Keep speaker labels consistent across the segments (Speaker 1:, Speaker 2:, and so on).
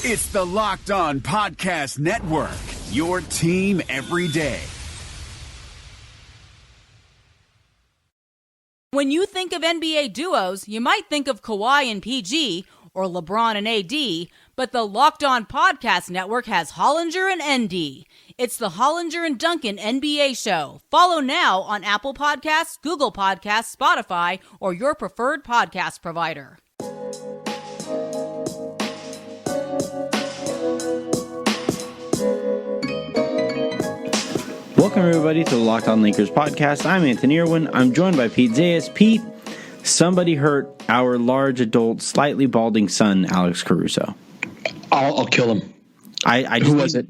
Speaker 1: It's the Locked On Podcast Network, your team every day.
Speaker 2: When you think of NBA duos, you might think of Kawhi and PG or LeBron and AD, but the Locked On Podcast Network has Hollinger and ND. It's the Hollinger and Duncan NBA show. Follow now on Apple Podcasts, Google Podcasts, Spotify, or your preferred podcast provider.
Speaker 3: Welcome, everybody, to the Locked On Lakers podcast. I'm Anthony Irwin. I'm joined by Pete Zayas. Pete, somebody hurt our large adult, slightly balding son, Alex Caruso.
Speaker 4: I'll kill him.
Speaker 3: Who was it?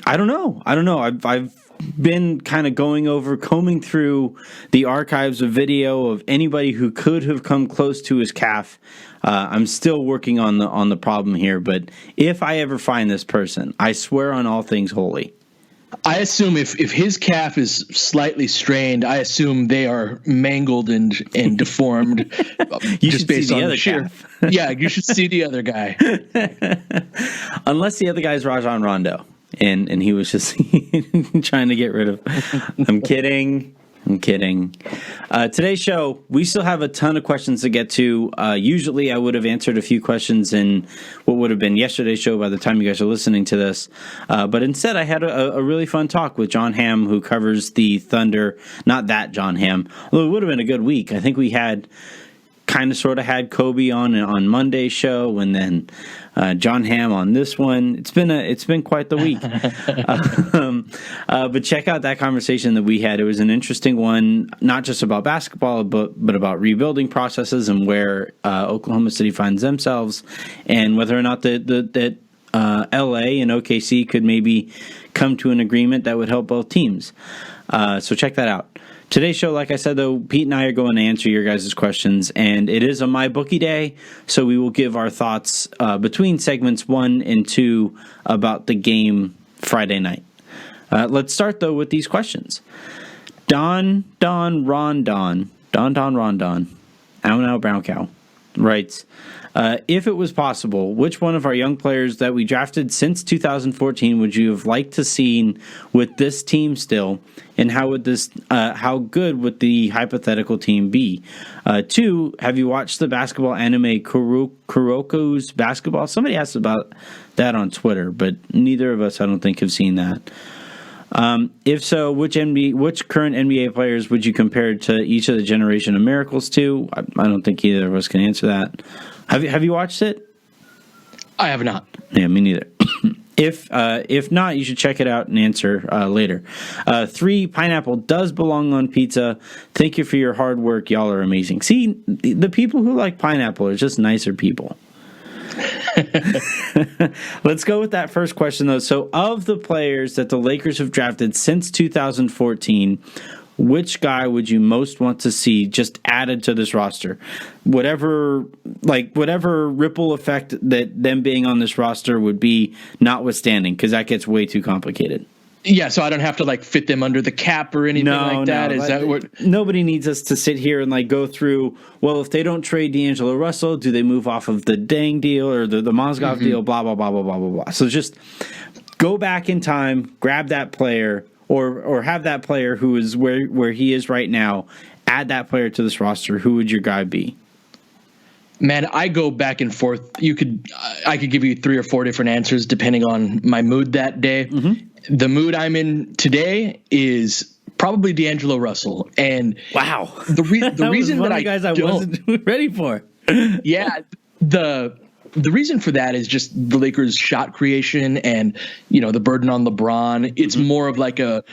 Speaker 3: I don't know. I've been kind of combing through the archives of video of anybody who could have come close to his calf. I'm still working on the problem here, but if I ever find this person, I swear on all things holy.
Speaker 4: I assume if his calf is slightly strained, I assume they are mangled and deformed.
Speaker 3: You just should based see the on other calf.
Speaker 4: Yeah, you should see the other guy.
Speaker 3: Unless the other guy is Rajon Rondo, and he was just trying to get rid of. I'm kidding. Today's show, we still have a ton of questions to get to. Usually I would have answered a few questions in what would have been yesterday's show by the time you guys are listening to this. But instead, I had a really fun talk with John Hamm, who covers the Thunder. Not that John Hamm, although it would have been a good week. I think we had sort of had Kobe on Monday's show, and then John Hamm on this one. It's been quite the week. But check out that conversation that we had. It was an interesting one, not just about basketball, but about rebuilding processes and where Oklahoma City finds themselves, and whether or not that LA and OKC could maybe come to an agreement that would help both teams. So check that out. Today's show, like I said, though, Pete and I are going to answer your guys' questions, and it is a MyBookie day, so we will give our thoughts between segments 1 and 2 about the game Friday night. Let's start, though, with these questions. Don Rondon, Out Brown Cow, writes, if it was possible, which one of our young players that we drafted since 2014 would you have liked to seen with this team still, and how good would the hypothetical team be? 2, have you watched the basketball anime Kuroko's Basketball? Somebody asked about that on Twitter, but neither of us, I don't think, have seen that. If so, which current NBA players would you compare to each of the generation of miracles to? I don't think either of us can answer that. Have you watched it?
Speaker 4: I have not.
Speaker 3: Yeah, me neither. If not, you should check it out and answer later. 3, pineapple does belong on pizza. Thank you for your hard work. Y'all are amazing. See, the people who like pineapple are just nicer people. Let's go with that first question, though. So, of the players that the Lakers have drafted since 2014, which guy would you most want to see just added to this roster? Whatever ripple effect that them being on this roster would be, notwithstanding, because that gets way too complicated.
Speaker 4: Yeah, so I don't have to fit them under the cap or anything like that. Is that what?
Speaker 3: Nobody needs us to sit here and go through. Well, if they don't trade D'Angelo Russell, do they move off of the Deng deal or the Mozgov deal? Blah blah blah blah blah blah blah. So just go back in time, grab that player, or have that player who is where he is right now. Add that player to this roster. Who would your guy be?
Speaker 4: Man, I go back and forth. I could give you 3 or 4 different answers depending on my mood that day. Mm-hmm. The mood I'm in today is probably D'Angelo Russell, and
Speaker 3: wow,
Speaker 4: the reason that
Speaker 3: I wasn't ready for.
Speaker 4: Yeah, the reason for that is just the Lakers' shot creation and the burden on LeBron. It's more of a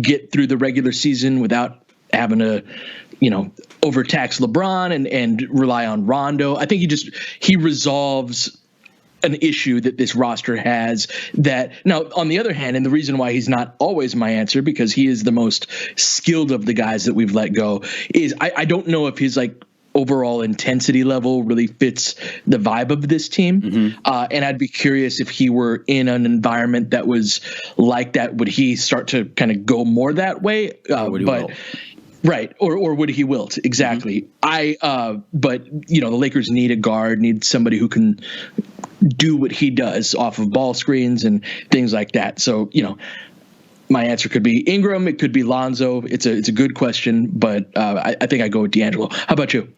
Speaker 4: get through the regular season without having to overtax LeBron and rely on Rondo. I think he resolves an issue that this roster has. That now, on the other hand, and the reason why he's not always my answer, because he is the most skilled of the guys that we've let go, is I don't know if his overall intensity level really fits the vibe of this team. Mm-hmm. And I'd be curious if he were in an environment that was like that, would he start to kind of go more that way? Right. Or would he wilt? Exactly. But the Lakers need a guard, need somebody who can do what he does off of ball screens and things like that. So, my answer could be Ingram. It could be Lonzo. It's a good question, but I think I go with D'Angelo. How about you?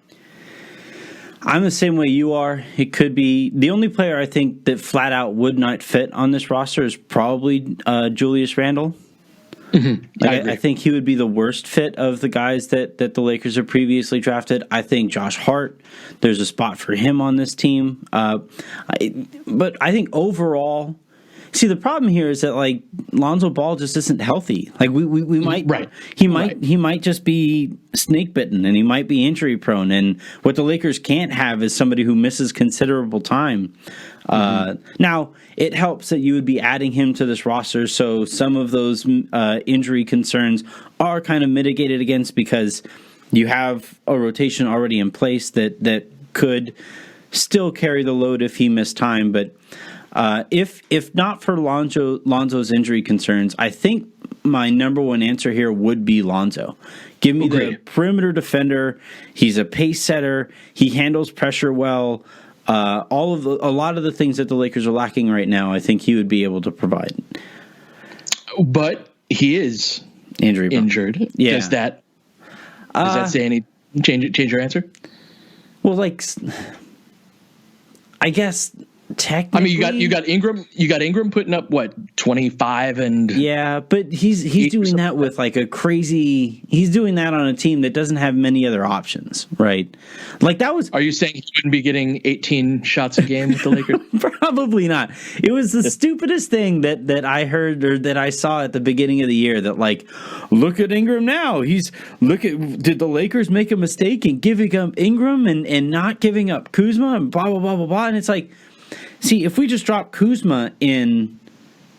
Speaker 3: I'm the same way you are. It could be the only player I think that flat out would not fit on this roster is probably Julius Randle.
Speaker 4: Mm-hmm.
Speaker 3: I think he would be the worst fit of the guys that the Lakers have previously drafted. I think Josh Hart, there's a spot for him on this team. But I think overall, see, the problem here is that like Lonzo Ball just isn't healthy. Like we might,
Speaker 4: right.
Speaker 3: He might just be snake bitten and he might be injury prone. And what the Lakers can't have is somebody who misses considerable time. Now it helps that you would be adding him to this roster, so some of those injury concerns are kind of mitigated against because you have a rotation already in place that could still carry the load if he missed time. But if not for Lonzo's injury concerns, I think my number one answer here would be Lonzo. Give me the perimeter defender. He's a pace setter. He handles pressure well. A lot of the things that the Lakers are lacking right now, I think he would be able to provide.
Speaker 4: But he is injured.
Speaker 3: Yeah.
Speaker 4: Does that say any change your answer?
Speaker 3: Well, I guess technically,
Speaker 4: I mean, you got Ingram putting up what 25 and
Speaker 3: yeah, but he's doing that with like a crazy. He's doing that on a team that doesn't have many other options, right? Like that was.
Speaker 4: Are you saying he wouldn't be getting 18 shots a game with the Lakers?
Speaker 3: Probably not. It was the stupidest thing that I heard or that I saw at the beginning of the year. That like, look at Ingram now. Did the Lakers make a mistake in giving up Ingram and not giving up Kuzma and blah blah blah blah blah? And it's like. See, if we just drop Kuzma in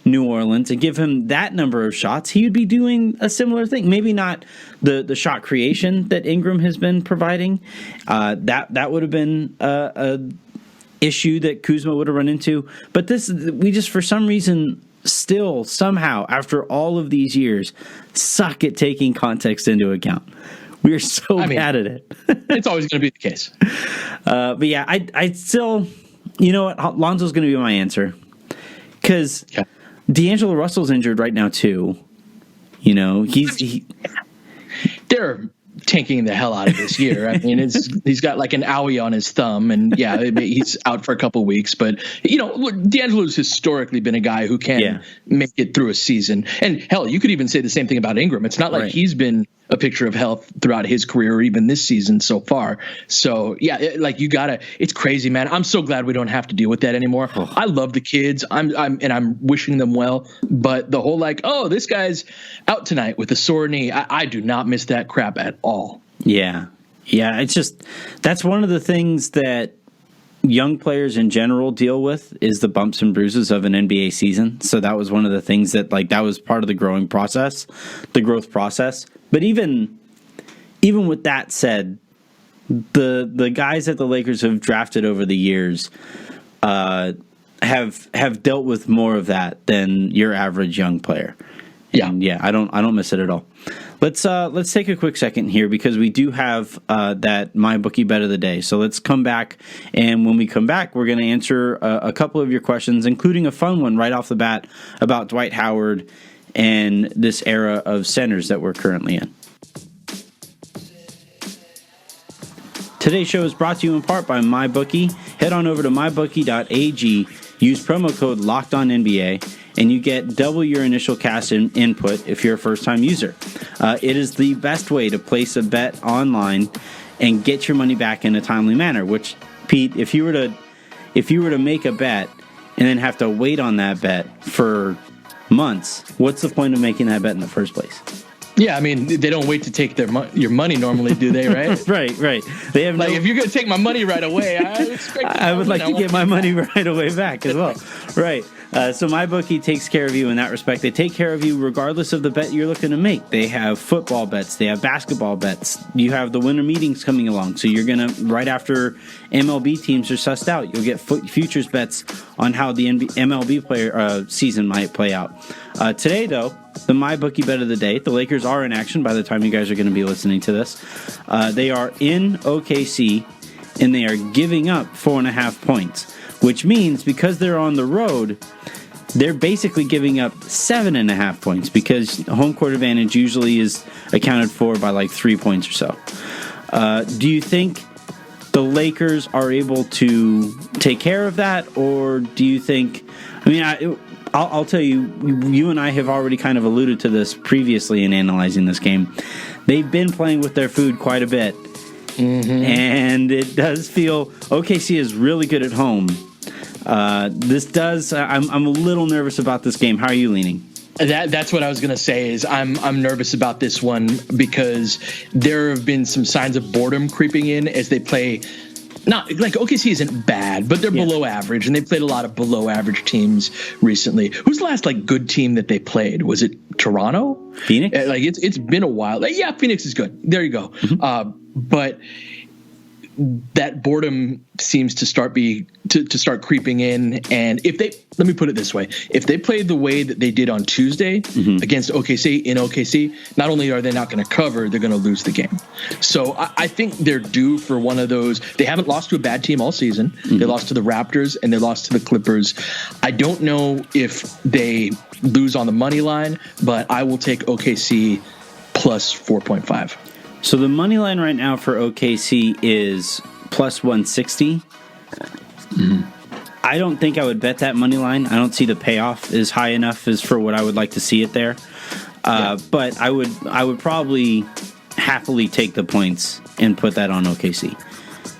Speaker 3: New Orleans and give him that number of shots, he would be doing a similar thing. Maybe not the shot creation that Ingram has been providing. That would have been a issue that Kuzma would have run into. But we just, for some reason, still somehow, after all of these years, suck at taking context into account. We are so bad at it.
Speaker 4: It's always going to be the case.
Speaker 3: But yeah, I still... You know what? Lonzo's going to be my answer because D'Angelo Russell's injured right now too.
Speaker 4: They're tanking the hell out of this year. I mean, he's got like an owie on his thumb, and he's out for a couple of weeks. But D'Angelo's historically been a guy who can make it through a season. And hell, you could even say the same thing about Ingram. It's not like he's been a picture of health throughout his career or even this season so far. So it's crazy, man. I'm so glad we don't have to deal with that anymore. I love the kids. I'm wishing them well, but the whole this guy's out tonight with a sore knee. I do not miss that crap at all.
Speaker 3: Yeah. It's just, that's one of the things that young players in general deal with is the bumps and bruises of an NBA season. So that was one of the things that that was part of the growth process. But even with that said, the guys that the Lakers have drafted over the years have dealt with more of that than your average young player. And I don't miss it at all. Let's take a quick second here because we do have that MyBookie bet of the day. So let's come back, and when we come back, we're going to answer a couple of your questions, including a fun one right off the bat about Dwight Howard and this era of centers that we're currently in. Today's show is brought to you in part by MyBookie. Head on over to mybookie.ag, use promo code LOCKEDONNBA, and you get double your initial cash input if you're a first-time user. It is the best way to place a bet online and get your money back in a timely manner. Which, Pete, if you were to make a bet and then have to wait on that bet for months, what's the point of making that bet in the first place?
Speaker 4: Yeah, I mean, they don't wait to take your money normally, do they, right?
Speaker 3: Right. They have
Speaker 4: if you're going to take my money right away,
Speaker 3: I would like to get my money right away back as well. Right. So MyBookie takes care of you in that respect. They take care of you regardless of the bet you're looking to make. They have football bets. They have basketball bets. You have the winter meetings coming along. So you're going to, right after MLB teams are sussed out, you'll get futures bets on how the MLB player season might play out. Today, though, the MyBookie bet of the day. The Lakers are in action by the time you guys are going to be listening to this. They are in OKC, and they are giving up 4.5 points, which means because they're on the road, they're basically giving up 7.5 points because home court advantage usually is accounted for by like 3 points or so. Do you think the Lakers are able to take care of that, or do you think... I mean, I'll tell you, you and I have already kind of alluded to this previously in analyzing this game. They've been playing with their food quite a bit, and it does feel OKC is really good at home. I'm a little nervous about this game. How are you leaning?
Speaker 4: That's what I was gonna say. Is I'm nervous about this one because there have been some signs of boredom creeping in as they play. Not like OKC isn't bad, but they're below average, and they played a lot of below average teams recently. Who's the last like good team that they played? Was it Toronto?
Speaker 3: Phoenix?
Speaker 4: Like it's been a while. Like, yeah, Phoenix is good. There you go. But that boredom seems to start creeping in. And let me put it this way, if they play the way that they did on Tuesday against OKC in OKC, not only are they not going to cover, they're going to lose the game. So I think they're due for one of those. They haven't lost to a bad team all season. They lost to the Raptors and they lost to the Clippers. I don't know if they lose on the money line, but I will take OKC plus 4.5.
Speaker 3: So the money line right now for OKC is plus 160. I don't think I would bet that money line. I don't see the payoff is high enough as for what I would like to see it there. But I would probably happily take the points and put that on OKC.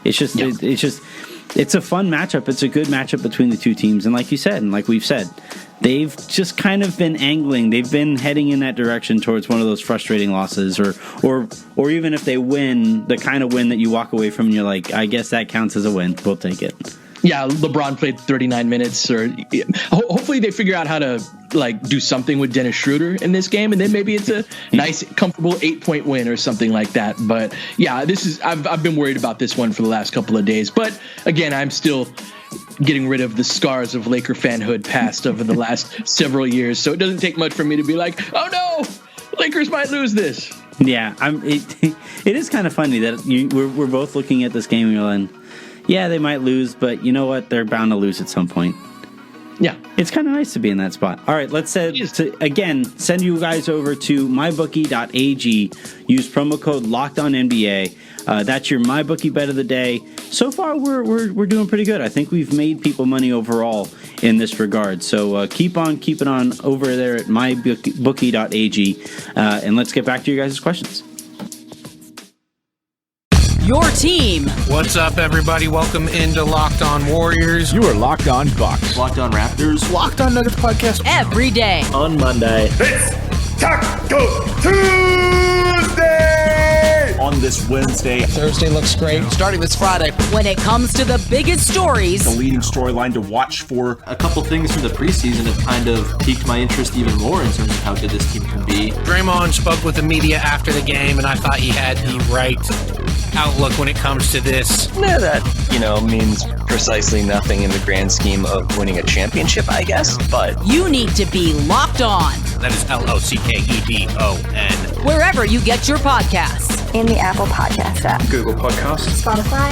Speaker 3: It's a fun matchup. It's a good matchup between the two teams. And like you said, and like we've said, they've just kind of been angling. They've been heading in that direction towards one of those frustrating losses, or even if they win, the kind of win that you walk away from and you're like, I guess that counts as a win. We'll take it.
Speaker 4: Yeah, LeBron played 39 minutes. Or hopefully they figure out how to like do something with Dennis Schroeder in this game, and then maybe it's a nice, comfortable 8-point win or something like that. But yeah, I've been worried about this one for the last couple of days. But again, I'm still getting rid of the scars of Laker fanhood past over the last several years. So it doesn't take much for me to be like, oh no, Lakers might lose this.
Speaker 3: Yeah, it is kind of funny that we're both looking at this game and you're like, yeah, they might lose, but you know what? They're bound to lose at some point.
Speaker 4: Yeah.
Speaker 3: It's kind of nice to be in that spot. All right, let's send you guys over to mybookie.ag. Use promo code LOCKEDONNBA. That's your MyBookie bet of the day. So far, we're doing pretty good. I think we've made people money overall in this regard. So keep on keeping on over there at mybookie.ag. And let's get back to your guys' questions.
Speaker 2: Your team.
Speaker 5: What's up, everybody? Welcome into Locked On Warriors.
Speaker 1: You are Locked On Bucks.
Speaker 6: Locked On Raptors.
Speaker 5: Locked On Nuggets podcast.
Speaker 2: Every day.
Speaker 6: On Monday.
Speaker 7: It's Taco Tuesday!
Speaker 6: On this Wednesday.
Speaker 5: Thursday looks great. Starting this Friday.
Speaker 2: When it comes to the biggest stories.
Speaker 6: The leading storyline to watch for. A couple things from the preseason have kind of piqued my interest even more in terms of how good this team can be.
Speaker 5: Draymond spoke with the media after the game, and I thought he had the right outlook when it comes to this.
Speaker 8: No, that, means precisely nothing in the grand scheme of winning a championship, I guess, but...
Speaker 2: You need to be Locked On.
Speaker 5: That is LOCKEDON.
Speaker 2: Wherever you get your podcasts.
Speaker 9: In the Apple Podcast app.
Speaker 6: Google Podcasts.
Speaker 9: Spotify.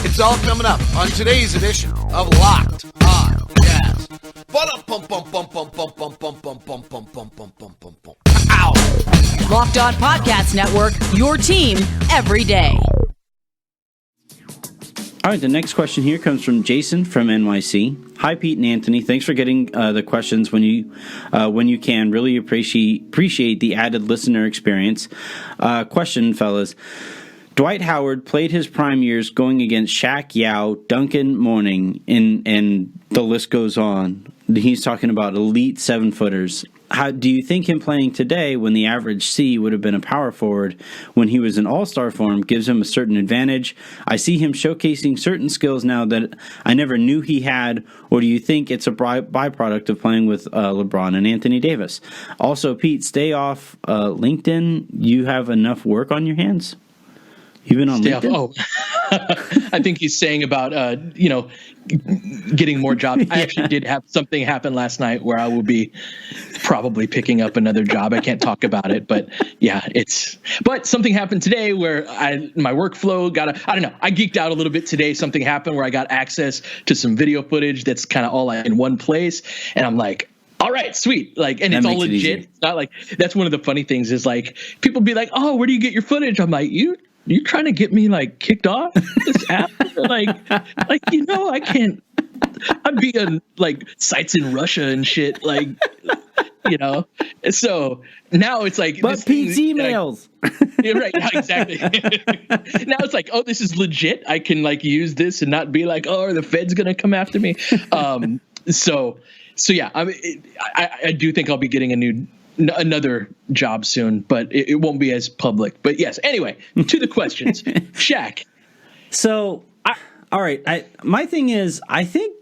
Speaker 10: It's all coming up on today's edition of Locked On Jazz.
Speaker 2: Ow! Locked On Podcast Network, your team every day.
Speaker 3: All right, the next question here comes from Jason from NYC. Hi, Pete and Anthony. Thanks for getting the questions when you can. Really appreciate the added listener experience. Question, fellas. Dwight Howard played his prime years going against Shaq, Yao, Duncan, Mourning, and the list goes on. He's talking about elite 7-footers. How do you think him playing today, when the average C would have been a power forward, when he was in all-star form, gives him a certain advantage? I see him showcasing certain skills now that I never knew he had, or do you think it's a byproduct of playing with LeBron and Anthony Davis? Also, Pete, stay off LinkedIn. You have enough work on your hands? Even on LinkedIn?
Speaker 4: Oh, I think he's saying about, getting more jobs. I actually did have something happen last night where I will be probably picking up another job. I can't talk about it, but yeah, but something happened today where my workflow I don't know. I geeked out a little bit today. Something happened where I got access to some video footage that's kind of all in one place. And I'm like, all right, sweet. And it's all legit. It's not like, that's one of the funny things is people be like, oh, where do you get your footage? I'm like, you trying to get me kicked off this app? I can't. I'd be on sites in Russia and shit. So now it's
Speaker 3: but Pete's emails.
Speaker 4: Yeah, right. Exactly. Now it's oh, this is legit. I can use this and not be oh, are the feds gonna come after me? So yeah. I do think I'll be getting another job soon, but it won't be as public. But yes, anyway, to the questions. Shaq.
Speaker 3: So, all right. My thing is, I think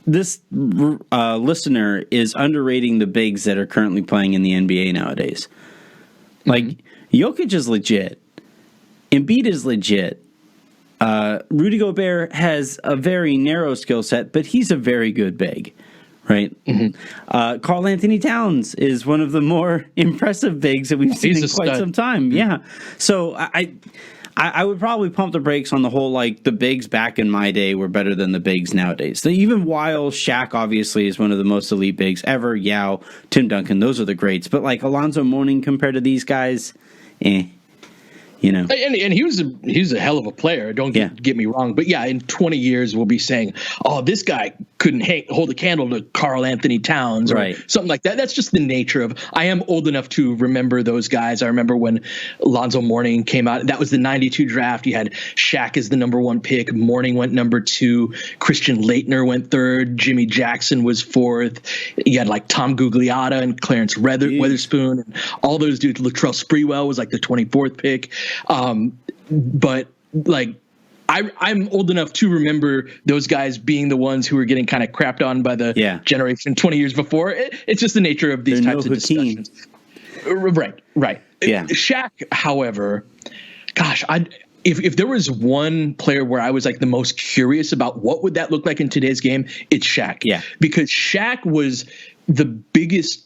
Speaker 3: this listener is underrating the bigs that are currently playing in the NBA nowadays. Jokic is legit. Embiid is legit. Rudy Gobert has a very narrow skill set, but he's a very good big. Right. Mm-hmm. Karl Anthony Towns is one of the more impressive bigs that we've seen in quite some time. Mm-hmm. Yeah. So I would probably pump the brakes on the whole the bigs back in my day were better than the bigs nowadays. So even while Shaq obviously is one of the most elite bigs ever, Yao, Tim Duncan, those are the greats. But Alonzo Mourning compared to these guys, And
Speaker 4: he was a hell of a player. Don't get me wrong, but in 20 years we'll be saying, "Oh, this guy couldn't hold a candle to Karl Anthony Towns," or something like that. That's just the nature of. I am old enough to remember those guys. I remember when Alonzo Mourning came out. That was the '92 draft. You had Shaq as the number 1 pick. Mourning went number 2. Christian Laettner went 3rd. Jimmy Jackson was 4th. You had Tom Gugliotta and Clarence Weatherspoon and all those dudes. Latrell Sprewell was the 24th pick. But I'm old enough to remember those guys being the ones who were getting kind of crapped on by the generation 20 years before. It's just the nature of these types of discussions. Right. Yeah. Shaq, however, gosh, if there was one player where I was the most curious about what would that look like in today's game, it's Shaq. Yeah. Because Shaq was the biggest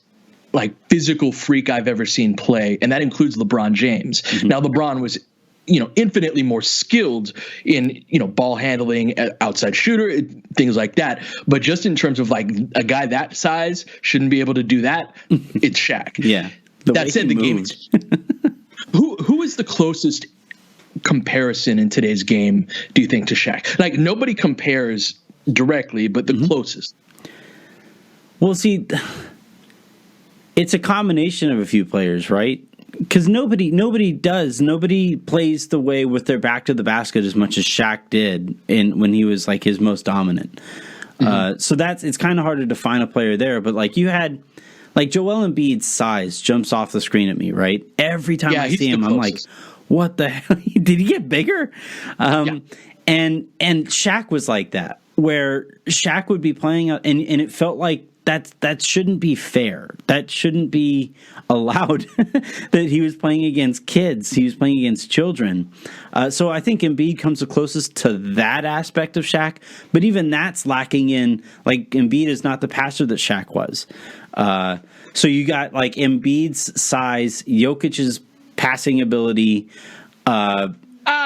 Speaker 4: physical freak I've ever seen play, and that includes LeBron James. Mm-hmm. Now LeBron was, infinitely more skilled in, ball handling, outside shooter, things like that. But just in terms of a guy that size shouldn't be able to do that, it's Shaq.
Speaker 3: Yeah.
Speaker 4: That said, the game. Who is the closest comparison in today's game, do you think, to Shaq? Nobody compares directly, but the closest.
Speaker 3: Well, see, it's a combination of a few players, right? Because nobody plays the way with their back to the basket as much as Shaq did when he was his most dominant. Mm-hmm. So it's kind of hard to define a player there. But you had Joel Embiid's size jumps off the screen at me, right? Every time I see him, I'm like, what the hell? Did he get bigger? And Shaq was like that, where Shaq would be playing and it felt like that shouldn't be fair. That shouldn't be allowed. That he was playing against kids. He was playing against children. So I think Embiid comes the closest to that aspect of Shaq. But even that's lacking in, Embiid is not the passer that Shaq was. So you got Embiid's size, Jokic's passing ability.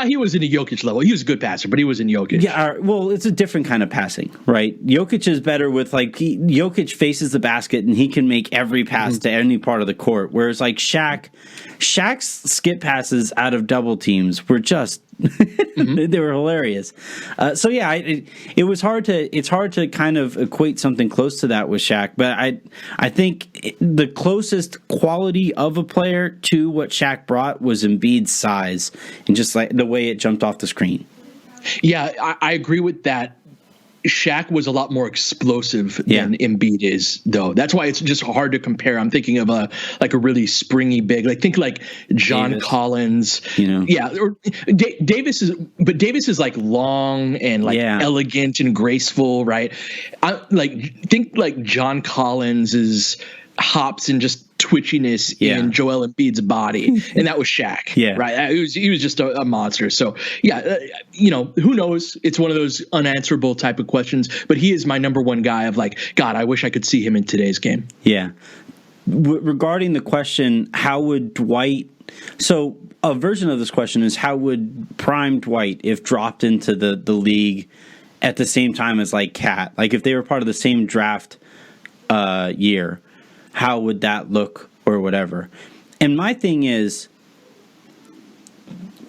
Speaker 4: He was in a Jokic level. He was a good passer, but he was in Jokic.
Speaker 3: Yeah, well, it's a different kind of passing, right? Jokic is better with Jokic faces the basket and he can make every pass to any part of the court. Whereas Shaq's skip passes out of double teams were just they were hilarious. So yeah, it's hard to kind of equate something close to that with Shaq, but I think the closest quality of a player to what Shaq brought was Embiid's size and just the way it jumped off the screen.
Speaker 4: Yeah, I agree with that. Shaq was a lot more explosive than Embiid is, though. That's why it's just hard to compare. I'm thinking of a really springy big, think John Davis. Collins, or Davis is long and elegant and graceful, right? Think John Collins is hops and just twitchiness in Joel Embiid's body, and that was Shaq.
Speaker 3: Yeah.
Speaker 4: Right. He was just a monster. So, who knows? It's one of those unanswerable type of questions, but he is my number one guy of like, God, I wish I could see him in today's game.
Speaker 3: Yeah. Regarding the question, how would Dwight... So a version of this question is, how would prime Dwight, if dropped into the league at the same time as like Cat, like if they were part of the same draft year, how would that look or whatever? And my thing is,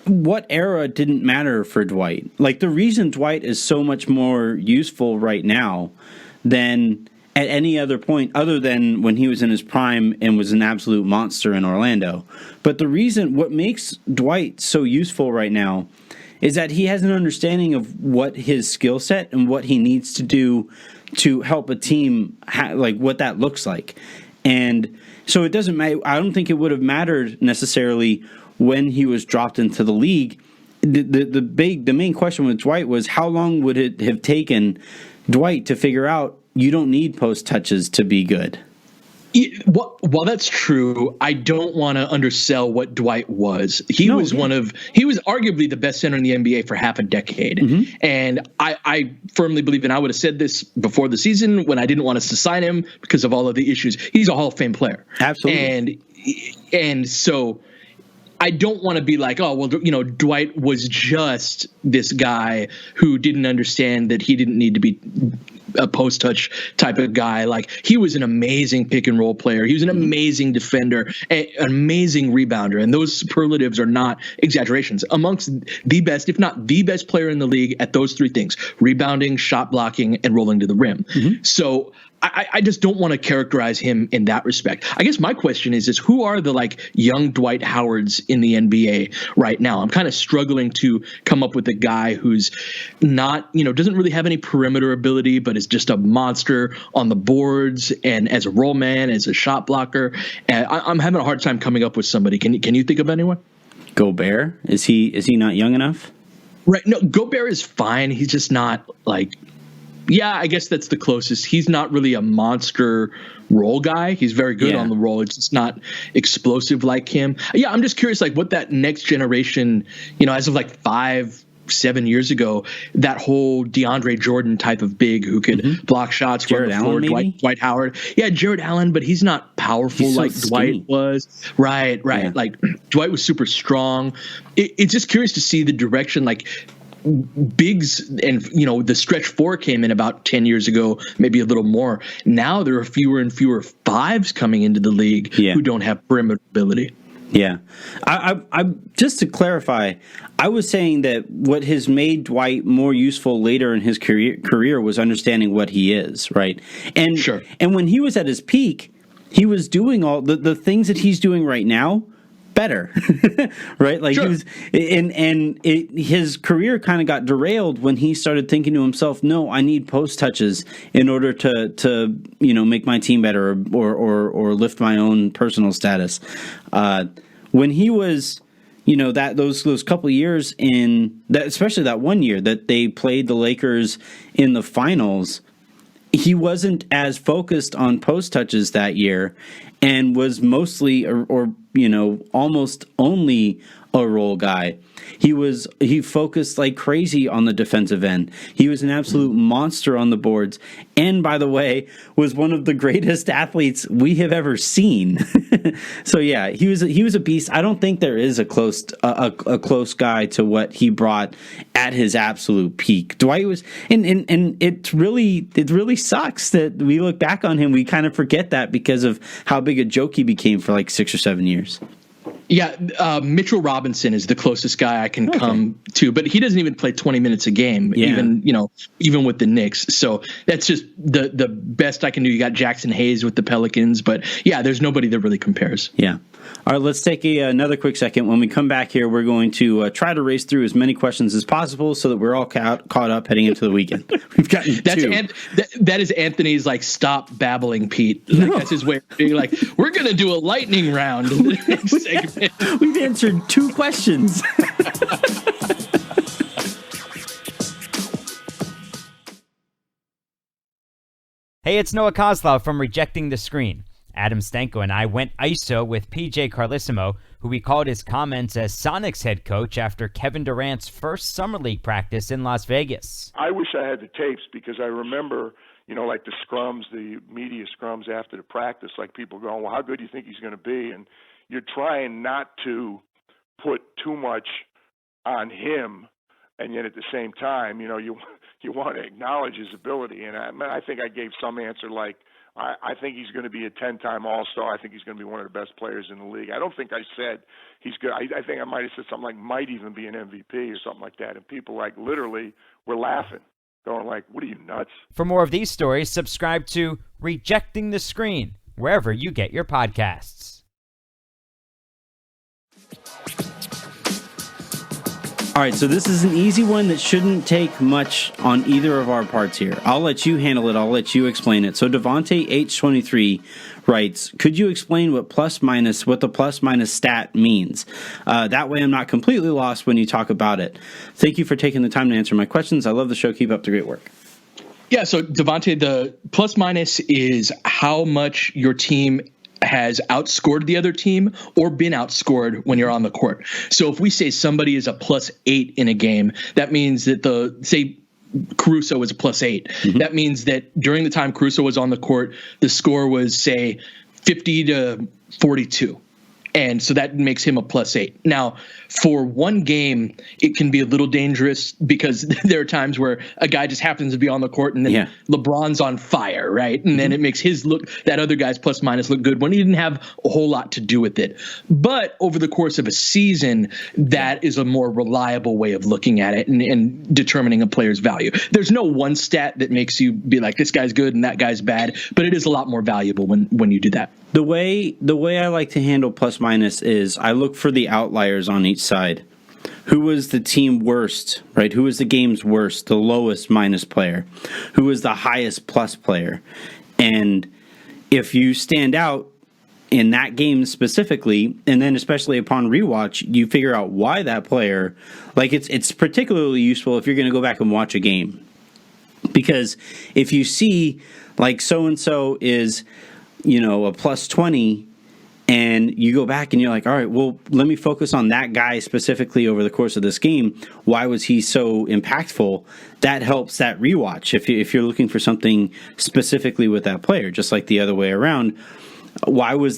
Speaker 3: what era didn't matter for Dwight? Like, the reason Dwight is so much more useful right now than at any other point other than when he was in his prime and was an absolute monster in Orlando. But what makes Dwight so useful right now is that he has an understanding of what his skill set and what he needs to do to help a team, like what that looks like. And so it doesn't matter. I don't think it would have mattered necessarily when he was dropped into the league. The main question with Dwight was, how long would it have taken Dwight to figure out you don't need post touches to be good?
Speaker 4: While that's true, I don't want to undersell what Dwight was. He was arguably the best center in the NBA for half a decade. Mm-hmm. And I firmly believe, and I would have said this before the season when I didn't want us to sign him because of all of the issues, he's a Hall of Fame player.
Speaker 3: Absolutely.
Speaker 4: And so I don't want to be like, oh, well, Dwight was just this guy who didn't understand that he didn't need to be a post touch type of guy. Like, he was an amazing pick and roll player. He was an amazing defender, an amazing rebounder. And those superlatives are not exaggerations. Amongst the best, if not the best player in the league at those three things: rebounding, shot blocking, and rolling to the rim. Mm-hmm. So I just don't want to characterize him in that respect. I guess my question is who are the like young Dwight Howards in the NBA right now? I'm kind of struggling to come up with a guy who's not, doesn't really have any perimeter ability, but is just a monster on the boards and as a roll man, as a shot blocker. I'm having a hard time coming up with somebody. Can you think of anyone?
Speaker 3: Gobert? Is he not young enough?
Speaker 4: Right. No, Gobert is fine. He's just not like... Yeah, I guess that's the closest. He's not really a monster role guy. He's very good on the roll. It's just not explosive like him. Yeah, I'm just curious, like, what that next generation, as of like 5-7 years ago, that whole DeAndre Jordan type of big who could block shots, run the floor, Dwight Howard. Yeah, Jared Allen, but he's not powerful like Dwight was. Right. Yeah. Like, Dwight was super strong. It's just curious to see the direction, like, bigs and the stretch four came in about 10 years ago, maybe a little more. Now there are fewer and fewer fives coming into the league who don't have perimeter ability.
Speaker 3: Yeah. I just to clarify, I was saying that what has made Dwight more useful later in his career was understanding what he is, right? And
Speaker 4: sure.
Speaker 3: And when he was at his peak, he was doing all the things that he's doing right now better, right? Like, sure. His career kind of got derailed when he started thinking to himself, no, I need post touches in order to make my team better or lift my own personal status. When he was, those couple years in that, especially that one year that they played the Lakers in the finals, he wasn't as focused on post touches that year and was mostly or almost only a role guy. He focused like crazy on the defensive end. He was an absolute monster on the boards, and by the way, was one of the greatest athletes we have ever seen. So yeah, he was a beast. I don't think there is a close guy to what he brought at his absolute peak. Dwight was, and it really sucks that we look back on him. We kind of forget that because of how big a joke he became for like 6 or 7 years.
Speaker 4: Yeah, Mitchell Robinson is the closest guy I can come to, but he doesn't even play 20 minutes a game, even with the Knicks. So that's just the best I can do. You got Jackson Hayes with the Pelicans, but yeah, there's nobody that really compares.
Speaker 3: Yeah. All right, let's take another quick second. When we come back here, we're going to try to race through as many questions as possible so that we're all caught up heading into the weekend. We've gotten two.
Speaker 4: That is Anthony's like stop babbling, Pete. Like, that's his way of being like, we're going to do a lightning round in the next segment.
Speaker 3: We've answered 2 questions.
Speaker 11: Hey, it's Noah Kozlov from Rejecting the Screen. Adam Stanko and I went ISO with PJ Carlissimo, who recalled his comments as Sonics head coach after Kevin Durant's first Summer League practice in Las Vegas.
Speaker 12: I wish I had the tapes because I remember, like the scrums, the media scrums after the practice, like people going, well, how good do you think he's going to be? And you're trying not to put too much on him, and yet at the same time, you want to acknowledge his ability. And I think I gave some answer like, I think he's going to be a 10-time All-Star. I think he's going to be one of the best players in the league. I don't think I said he's good. I think I might have said something like might even be an MVP or something like that. And people literally were laughing, going like, what are you, nuts?
Speaker 11: For more of these stories, subscribe to Rejecting the Screen, wherever you get your podcasts.
Speaker 3: All right, so this is an easy one that shouldn't take much on either of our parts here. I'll let you handle it. I'll let you explain it. So Devontae H23 writes, could you explain what the plus minus stat means? That way I'm not completely lost when you talk about it. Thank you for taking the time to answer my questions. I love the show. Keep up the great work.
Speaker 4: Yeah, so Devontae, the plus minus is how much your team has outscored the other team or been outscored when you're on the court. So if we say somebody is a +8 in a game, that means that say Caruso was a +8. Mm-hmm. That means that during the time Caruso was on the court, the score was, say, 50-42. And so that makes him a +8. Now, for one game, it can be a little dangerous because there are times where a guy just happens to be on the court and then LeBron's on fire, right? And then it makes that other guy's plus minus look good when he didn't have a whole lot to do with it. But over the course of a season, that is a more reliable way of looking at it and determining a player's value. There's no one stat that makes you be like, this guy's good and that guy's bad, but it is a lot more valuable when you do that.
Speaker 3: The way I like to handle plus minus is I look for the outliers on each side. Who was the team worst, right? Who was the game's worst, the lowest minus player? Who was the highest plus player? And if you stand out in that game specifically, and then especially upon rewatch, you figure out why that player, it's particularly useful if you're going to go back and watch a game. Because if you see, so-and-so is a +20, and you go back and you're like, all right, well, let me focus on that guy specifically over the course of this game. Why was he so impactful? That helps that rewatch if you're looking for something specifically with that player, just like the other way around. Why was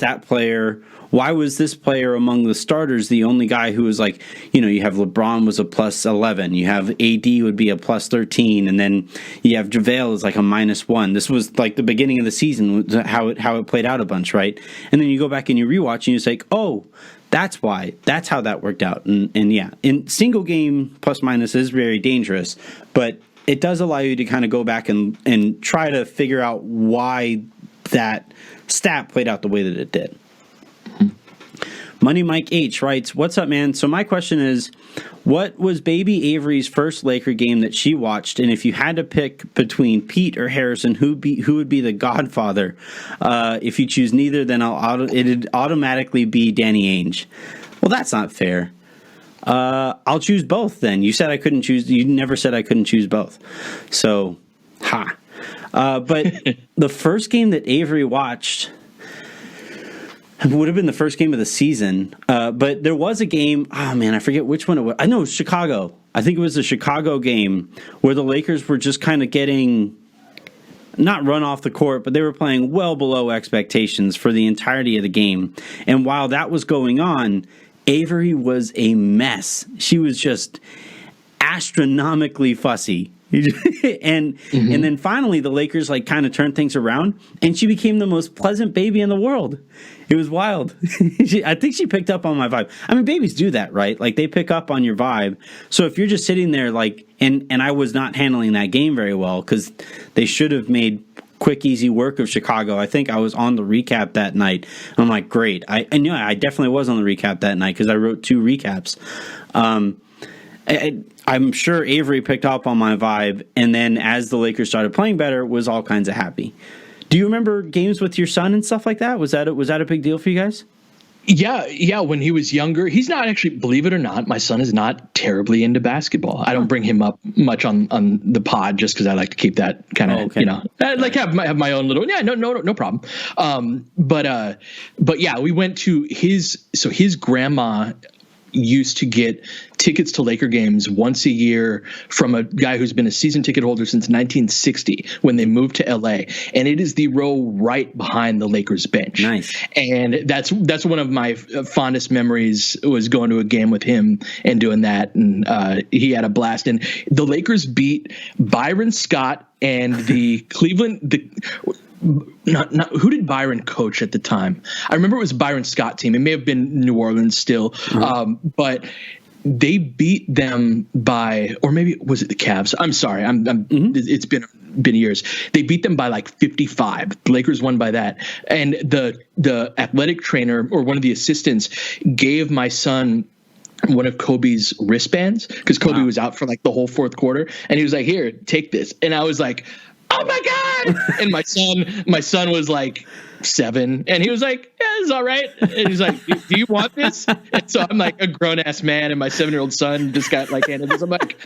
Speaker 3: this player among the starters the only guy who was you have LeBron was a +11, you have AD would be a +13, and then you have JaVale is a -1. This was the beginning of the season, how it played out a bunch, right? And then you go back and you rewatch and you say, oh, that's why. That's how that worked out. And yeah, in single game plus minus is very dangerous, but it does allow you to kind of go back and try to figure out why that stat played out the way that it did. Money Mike H writes, what's up, man? So my question is, what was baby Avery's first Laker game that she watched? And if you had to pick between Pete or Harrison, who would be the godfather? If you choose neither, then it'd automatically be Danny Ainge. Well, that's not fair. I'll choose both then. You said I couldn't choose. You never said I couldn't choose both. So, but the first game that Avery watched would have been the first game of the season. But there was a game, I forget which one it was. I know Chicago. I think it was the Chicago game where the Lakers were just kind of getting, not run off the court, but they were playing well below expectations for the entirety of the game. And while that was going on, Avery was a mess. She was just astronomically fussy. and then finally the Lakers kind of turned things around and she became the most pleasant baby in the world. It was wild. I think she picked up on my vibe. I mean, babies do that, right? They pick up on your vibe. So if you're just sitting there and I was not handling that game very well because they should have made quick, easy work of Chicago. I think I was on the recap that night. I'm like, great. I knew I definitely was on the recap that night because I wrote 2 recaps. I'm sure Avery picked up on my vibe, and then as the Lakers started playing better, was all kinds of happy. Do you remember games with your son and stuff like that? Was that a big deal for you guys?
Speaker 4: Yeah. When he was younger, he's not actually, believe it or not, my son is not terribly into basketball. I don't bring him up much on the pod just because I like to keep that kind of, have my own little, no problem. But yeah, we went to his grandma used to get tickets to Laker games once a year from a guy who's been a season ticket holder since 1960 when they moved to LA, and it is the row right behind the Lakers bench.
Speaker 3: Nice.
Speaker 4: And that's one of my fondest memories, was going to a game with him and doing that, and he had a blast. And the Lakers beat Byron Scott and the Cleveland who did Byron coach at the time? I remember it was Byron Scott team. It may have been New Orleans still, but they beat them by, or maybe was it the Cavs? I'm sorry, it's been years. They beat them by like 55. The Lakers won by that, and the athletic trainer or one of the assistants gave my son one of Kobe's wristbands because Kobe was out for like the whole fourth quarter, and he was like, "Here, take this," and I was like, "Oh my God!" And my son was like 7, and he was like, "Yeah, it's all right." And he's like, "Do you want this?" And so I'm like a grown ass man, and my 7-year-old son just got like handed this. I'm like,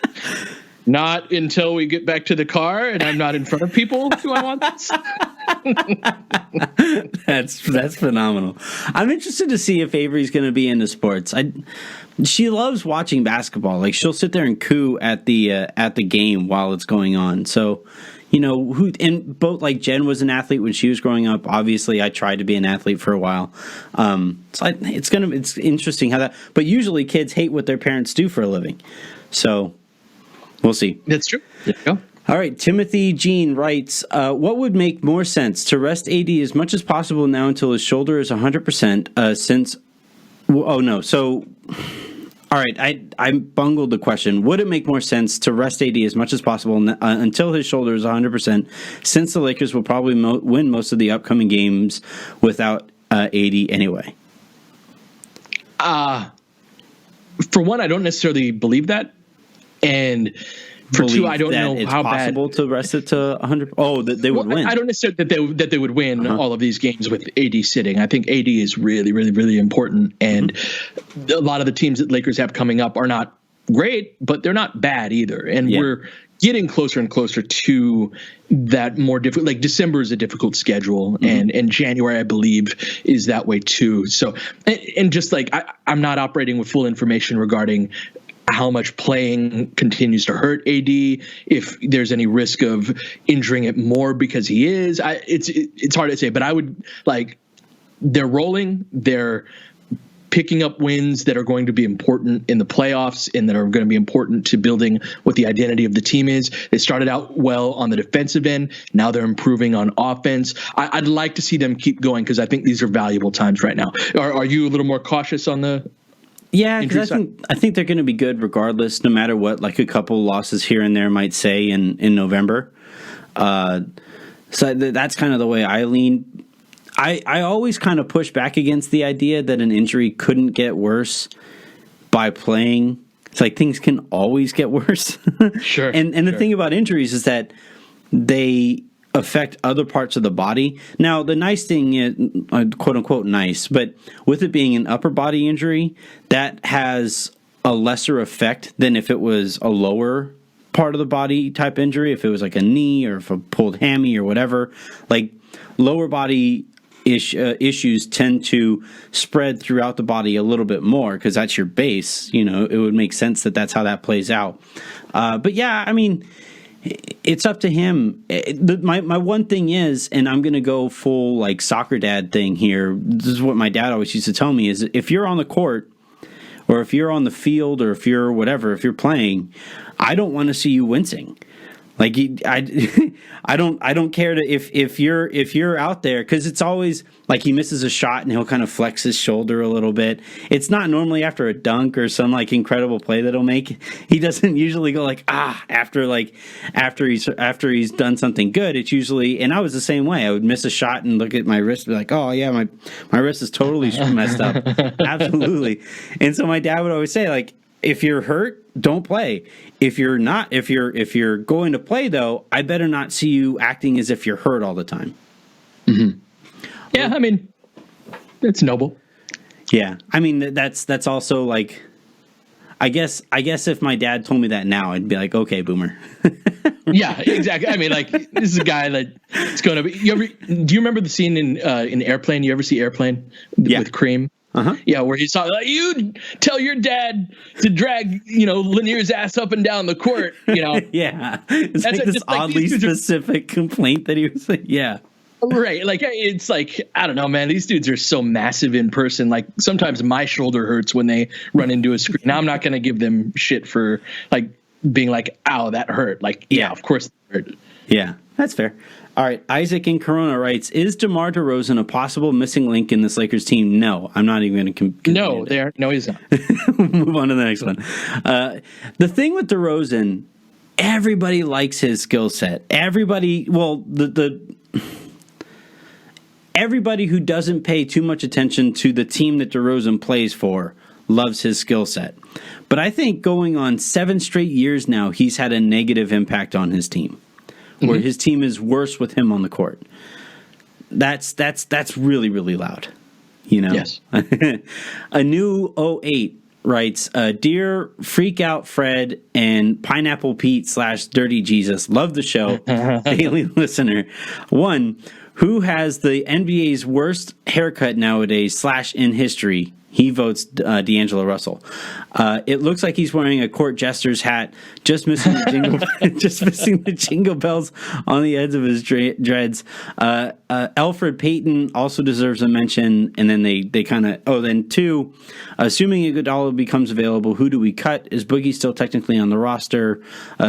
Speaker 4: "Not until we get back to the car, and I'm not in front of people. Do I want this?"
Speaker 3: That's phenomenal. I'm interested to see if Avery's going to be into sports. She loves watching basketball. Like, she'll sit there and coo at the game while it's going on. So, both, like, Jen was an athlete when she was growing up. Obviously, I tried to be an athlete for a while. So it's interesting how that. But usually, kids hate what their parents do for a living. So, we'll see.
Speaker 4: That's true. There you go.
Speaker 3: All right, Timothy Jean writes, what would make more sense, to rest AD as much as possible now until his shoulder is 100%, since... Oh, no. So, all right, I bungled the question. Would it make more sense to rest AD as much as possible until his shoulder is 100%, since the Lakers will probably win most of the upcoming games without AD anyway?
Speaker 4: For one, I don't necessarily believe that. And... For two, I don't know how bad.
Speaker 3: It's possible to rest it to 100. Oh, that they would win.
Speaker 4: I don't necessarily that they would win all of these games with AD sitting. I think AD is really, really, really important, and a lot of the teams that Lakers have coming up are not great, but they're not bad either. And we're getting closer and closer to that more difficult. Like, December is a difficult schedule, and January, I believe, is that way too. So, and just like I'm not operating with full information regarding how much playing continues to hurt AD, if there's any risk of injuring it more because he is. It's hard to say, but I would, like, they're rolling, they're picking up wins that are going to be important in the playoffs and that are going to be important to building what the identity of the team is. They started out well on the defensive end. Now they're improving on offense. I'd like to see them keep going because I think these are valuable times right now. Are you a little more cautious on the...
Speaker 3: Yeah, because I think they're going to be good regardless, no matter what, like, a couple losses here and there might say in November. So that's kind of the way I lean. I always kind of push back against the idea that an injury couldn't get worse by playing. It's like things can always get worse.
Speaker 4: Sure.
Speaker 3: And the thing about injuries is that they affect other parts of the body. Now, the nice thing is, quote unquote nice, but with it being an upper body injury, that has a lesser effect than if it was a lower part of the body type injury. If it was like a knee or if a pulled hammy or whatever, like, lower body issues tend to spread throughout the body a little bit more because that's your base. It would make sense that that's how that plays out. But yeah, I mean, it's up to him. My one thing is, and I'm going to go full, like, soccer dad thing here. This is what my dad always used to tell me, is if you're on the court or if you're on the field or if you're whatever, if you're playing, I don't want to see you wincing. Like, I don't care to if you're out there, because it's always like he misses a shot and he'll kind of flex his shoulder a little bit. It's not normally after a dunk or some, like, incredible play that he'll make. He doesn't usually go like after he's done something good. It's usually, and I was the same way. I would miss a shot and look at my wrist and be like, oh yeah, my wrist is totally messed up. Absolutely. And so my dad would always say, like, if you're hurt, don't play. If you're going to play, though, I better not see you acting as if you're hurt all the time.
Speaker 4: Mm-hmm. Yeah, I mean, it's noble.
Speaker 3: Yeah, I mean that's also like, I guess if my dad told me that now, I'd be like, okay, boomer.
Speaker 4: Yeah, exactly. I mean, like, this is a guy that it's going to be. Do you remember the scene in Airplane? You ever see Airplane with Cream?
Speaker 3: Uh-huh.
Speaker 4: Yeah, where he's talking like, you tell your dad to drag, Lanier's ass up and down the court.
Speaker 3: Yeah, it's like this oddly specific complaint that he was like, yeah.
Speaker 4: Right. Like, it's like, I don't know, man. These dudes are so massive in person. Like, sometimes my shoulder hurts when they run into a screen. Now, I'm not going to give them shit for, like, being like, ow, that hurt. Like, yeah, of course it hurt.
Speaker 3: Yeah, that's fair. All right. Isaac in Corona writes, is DeMar DeRozan a possible missing link in this Lakers team? No, I'm not even going to
Speaker 4: No, he's not.
Speaker 3: Move on to the next one. The thing with DeRozan, everybody likes his skill set. Everybody, well, everybody who doesn't pay too much attention to the team that DeRozan plays for loves his skill set. But I think going on 7 straight years now, he's had a negative impact on his team, where his team is worse with him on the court. That's really, really loud. Yes. A new 08 writes, Dear Freak Out Fred and Pineapple Pete / Dirty Jesus, love the show, daily listener. 1, who has the NBA's worst haircut nowadays / in history? He votes D'Angelo Russell. It looks like he's wearing a court jester's hat, just missing the jingle bells on the ends of his dreads. Elfrid Payton also deserves a mention. And then they kind of. Then 2, assuming Iguodala becomes available, who do we cut? Is Boogie still technically on the roster?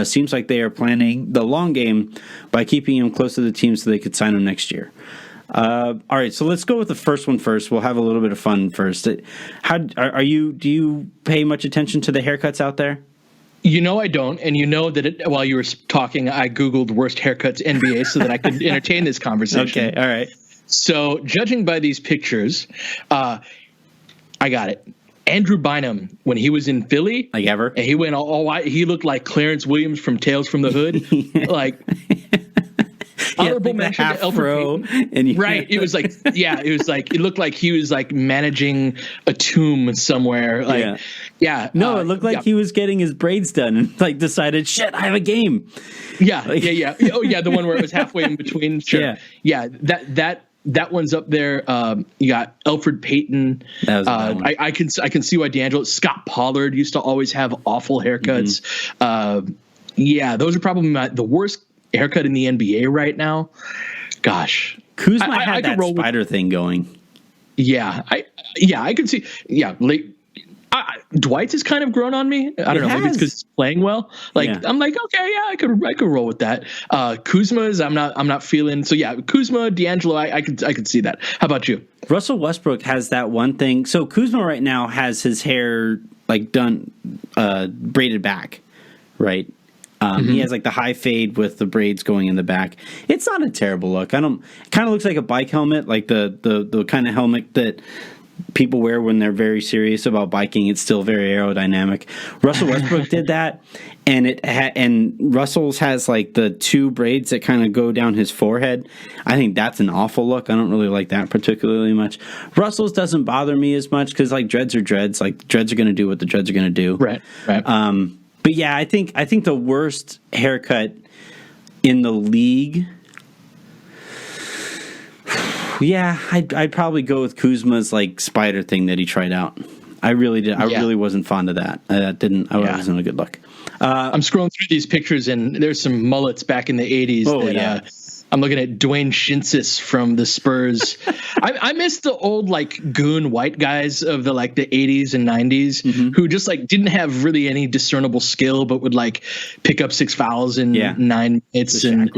Speaker 3: Seems like they are planning the long game by keeping him close to the team so they could sign him next year. All right, so let's go with the first one first. We'll have a little bit of fun first. Do you pay much attention to the haircuts out there?
Speaker 4: I don't. And that while you were talking, I Googled worst haircuts NBA so that I could entertain this conversation.
Speaker 3: Okay, all right.
Speaker 4: So judging by these pictures, I got it. Andrew Bynum, when he was in Philly.
Speaker 3: Like ever?
Speaker 4: And he went all white. He looked like Clarence Williams from Tales from the Hood. Like... Honorable mention to Elfrid Payton. Right. It was like, it looked like he was like managing a tomb somewhere. Like,
Speaker 3: No, it looked like he was getting his braids done and like decided, shit, I have a game.
Speaker 4: Yeah. Oh yeah. The one where it was halfway in between. Sure. Yeah. That one's up there. You got Elfrid Payton.
Speaker 3: That was a bad one.
Speaker 4: I can see why D'Angelo. Scott Pollard used to always have awful haircuts. Those are probably the worst haircut in the NBA right now. Gosh,
Speaker 3: Kuzma had that spider thing going.
Speaker 4: Yeah, I could see. Yeah, Dwight's has kind of grown on me. I don't know. Maybe it's because he's playing well. I'm like, okay, yeah, I could roll with that. Kuzma's, I'm not feeling. So yeah, Kuzma, D'Angelo, I could see that. How about you?
Speaker 3: Russell Westbrook has that one thing. So Kuzma right now has his hair like done, braided back, right? He has like the high fade with the braids going in the back. It's not a terrible look. It kind of looks like a bike helmet, like the kind of helmet that people wear when they're very serious about biking. It's still very aerodynamic. Russell Westbrook did that, and Russell's has like the 2 braids that kind of go down his forehead. I think that's an awful look. I don't really like that particularly much. Russell's doesn't bother me as much because like dreads are dreads. Like dreads are going to do what the dreads are going to do.
Speaker 4: Right.
Speaker 3: But yeah, I think the worst haircut in the league. Yeah, I'd probably go with Kuzma's like spider thing that he tried out. I really did. I really wasn't fond of that. That wasn't a good look.
Speaker 4: I'm scrolling through these pictures and there's some mullets back in the 80s.
Speaker 3: Oh yeah.
Speaker 4: I'm looking at Dwayne Shinsis from the Spurs. I miss the old like goon white guys of the 80s and 90s who just like didn't have really any discernible skill, but would like pick up 6 fouls in 9 minutes. And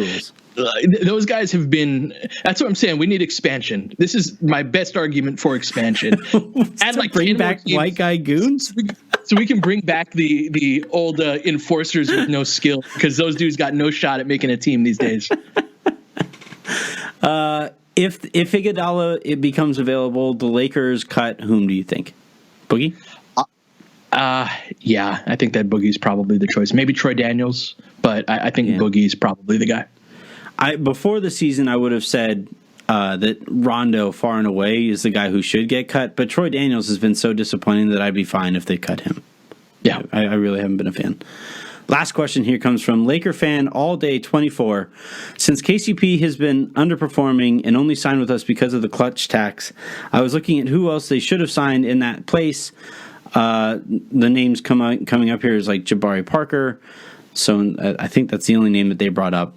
Speaker 4: those guys have been. That's what I'm saying. We need expansion. This is my best argument for expansion.
Speaker 3: And like bring back white guy goons.
Speaker 4: So we can bring back the old enforcers with no skill because those dudes got no shot at making a team these days.
Speaker 3: If Iguodala becomes available, the Lakers cut whom do you think? Boogie?
Speaker 4: Yeah, I think that Boogie's probably the choice. Maybe Troy Daniels, but I think Boogie's probably the guy.
Speaker 3: Before the season, I would have said that Rondo far and away is the guy who should get cut, but Troy Daniels has been so disappointing that I'd be fine if they cut him.
Speaker 4: Yeah,
Speaker 3: I really haven't been a fan. Last question here comes from Laker fan all day 24. Since KCP has been underperforming and only signed with us because of the clutch tax, I was looking at who else they should have signed in that place. The names coming up here is like Jabari Parker. So I think that's the only name that they brought up.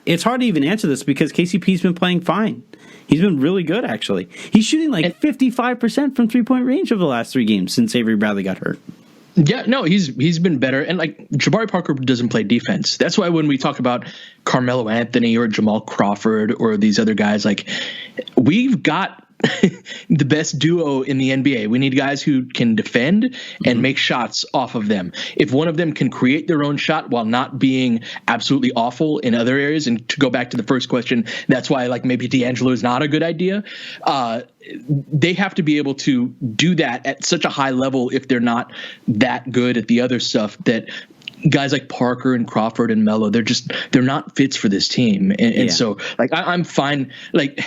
Speaker 3: It's hard to even answer this because KCP's been playing fine. He's been really good, actually. He's shooting like 55% from three-point range over the last 3 games since Avery Bradley got hurt.
Speaker 4: Yeah, no, he's been better. And like Jabari Parker doesn't play defense. That's why when we talk about Carmelo Anthony or Jamal Crawford or these other guys, like we've got the best duo in the NBA. We need guys who can defend and make shots off of them. If one of them can create their own shot while not being absolutely awful in other areas, and to go back to the first question, that's why like maybe D'Angelo is not a good idea. They have to be able to do that at such a high level if they're not that good at the other stuff that guys like Parker and Crawford and Melo, they're not fits for this team. And so like I'm fine. Like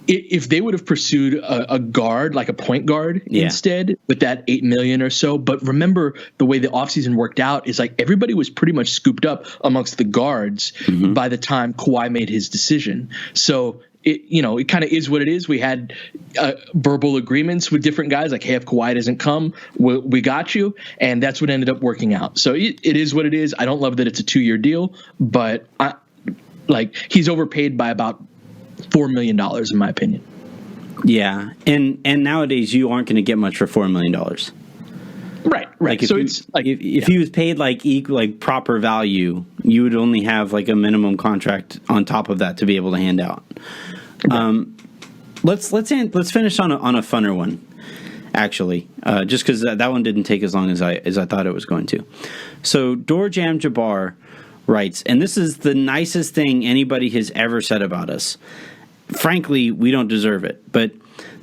Speaker 4: if they would have pursued a guard, like a point guard instead with that $8 million or so. But remember the way the offseason worked out is like everybody was pretty much scooped up amongst the guards by the time Kawhi made his decision. So it kind of is what it is. We had verbal agreements with different guys like, hey, if Kawhi doesn't come, we got you. And that's what ended up working out. So it is what it is. I don't love that it's a 2-year deal, but he's overpaid by about $4 million in my opinion.
Speaker 3: Yeah. And nowadays you aren't going to get much for $4 million.
Speaker 4: Right.
Speaker 3: Like
Speaker 4: so
Speaker 3: if he was paid like proper value, you would only have like a minimum contract on top of that to be able to hand out. Right. Let's finish on a funner one, actually, just because that one didn't take as long as I thought it was going to. So Doorjam Jabbar writes, and this is the nicest thing anybody has ever said about us. Frankly, we don't deserve it, but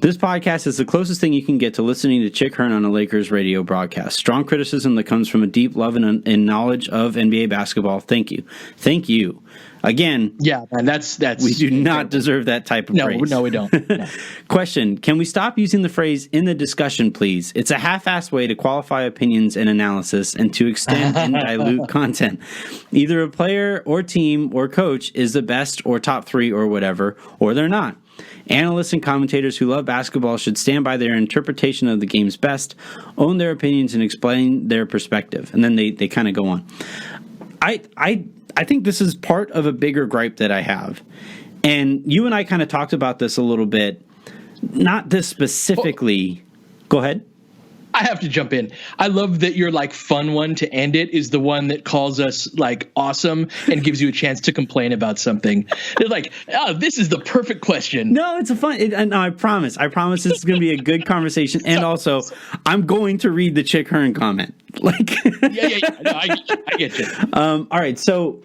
Speaker 3: this podcast is the closest thing you can get to listening to Chick Hearn on a Lakers radio broadcast. Strong criticism that comes from a deep love and knowledge of NBA basketball. Thank you. Thank you. Again,
Speaker 4: yeah, man, that's
Speaker 3: we do not deserve that type of praise.
Speaker 4: No, we don't. No.
Speaker 3: Question: can we stop using the phrase "in the discussion," please? It's a half-assed way to qualify opinions and analysis and to extend and dilute content. Either a player or team or coach is the best or top 3 or whatever, or they're not. Analysts and commentators who love basketball should stand by their interpretation of the game's best, own their opinions, and explain their perspective. And then they kind of go on. I think this is part of a bigger gripe that I have. And you and I kind of talked about this a little bit. Not this specifically. Go ahead.
Speaker 4: I have to jump in. I love that your like fun one to end it is the one that calls us like awesome and gives you a chance to complain about something. They're like, oh, this is the perfect question.
Speaker 3: No, it's a fun. No, I promise. I promise this is going to be a good conversation. And also, I'm going to read the Chick Hearn comment. Like,
Speaker 4: yeah. No, I get you.
Speaker 3: All right, so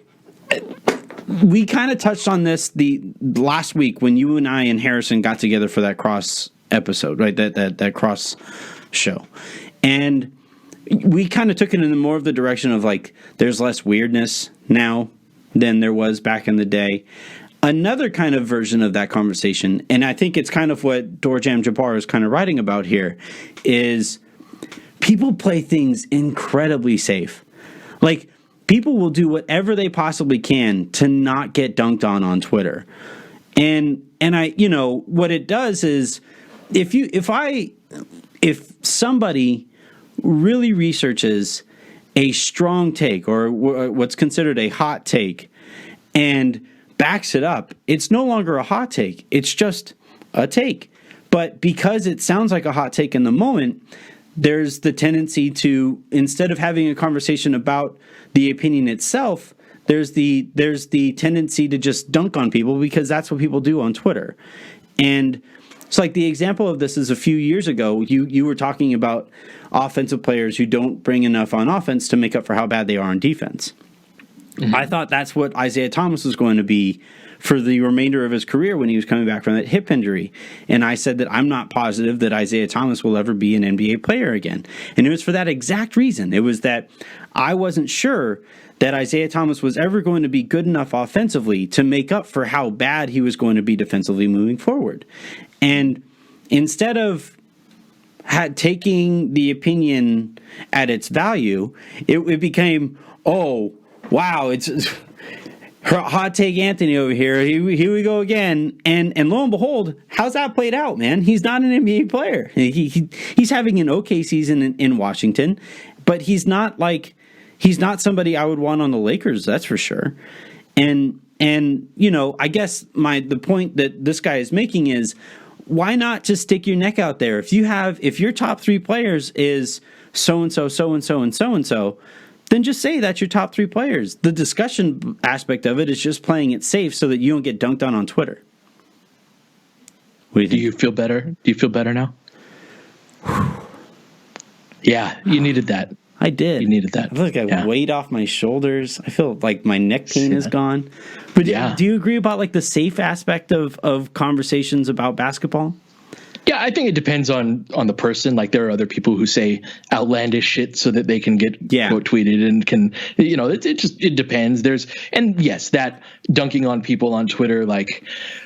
Speaker 3: we kind of touched on this the last week when you and I and Harrison got together for that cross episode, right? That cross show, and we kind of took it in more of the direction of like there's less weirdness now than there was back in the day. Another kind of version of that conversation, and I think it's kind of what Doorjam Jabbar is kind of writing about here, is people play things incredibly safe. Like people will do whatever they possibly can to not get dunked on Twitter. And I, what it does is if somebody really researches a strong take or what's considered a hot take and backs it up, it's no longer a hot take. It's just a take. But because it sounds like a hot take in the moment, there's the tendency to, instead of having a conversation about the opinion itself, there's the tendency to just dunk on people because that's what people do on Twitter. And it's like the example of this is a few years ago, you were talking about offensive players who don't bring enough on offense to make up for how bad they are on defense. Mm-hmm. I thought that's what Isaiah Thomas was going to be for the remainder of his career when he was coming back from that hip injury. And I said that I'm not positive that Isaiah Thomas will ever be an NBA player again. And it was for that exact reason. It was that I wasn't sure that Isaiah Thomas was ever going to be good enough offensively to make up for how bad he was going to be defensively moving forward. And instead of taking the opinion at its value, it became, oh, wow, it's hot take Anthony over here. Here we go again. And lo and behold, how's that played out, man? He's not an NBA player. He's having an okay season in Washington, but he's not somebody I would want on the Lakers, that's for sure. And you know, I guess the point that this guy is making is, why not just stick your neck out there? If your top 3 players is so-and-so, so-and-so, and so-and-so, then just say that's your top 3 players. The discussion aspect of it is just playing it safe so that you don't get dunked on Twitter. What do you think?
Speaker 4: Do you feel better? Do you feel better now? Yeah, you needed that.
Speaker 3: I did.
Speaker 4: You needed that.
Speaker 3: I feel like I weighed off my shoulders. I feel like my neck pain is gone. But do you agree about like the safe aspect of conversations about basketball?
Speaker 4: Yeah, I think it depends on the person. Like, there are other people who say outlandish shit so that they can get quote tweeted and can, you know, it depends. And yes, that dunking on people on Twitter, like,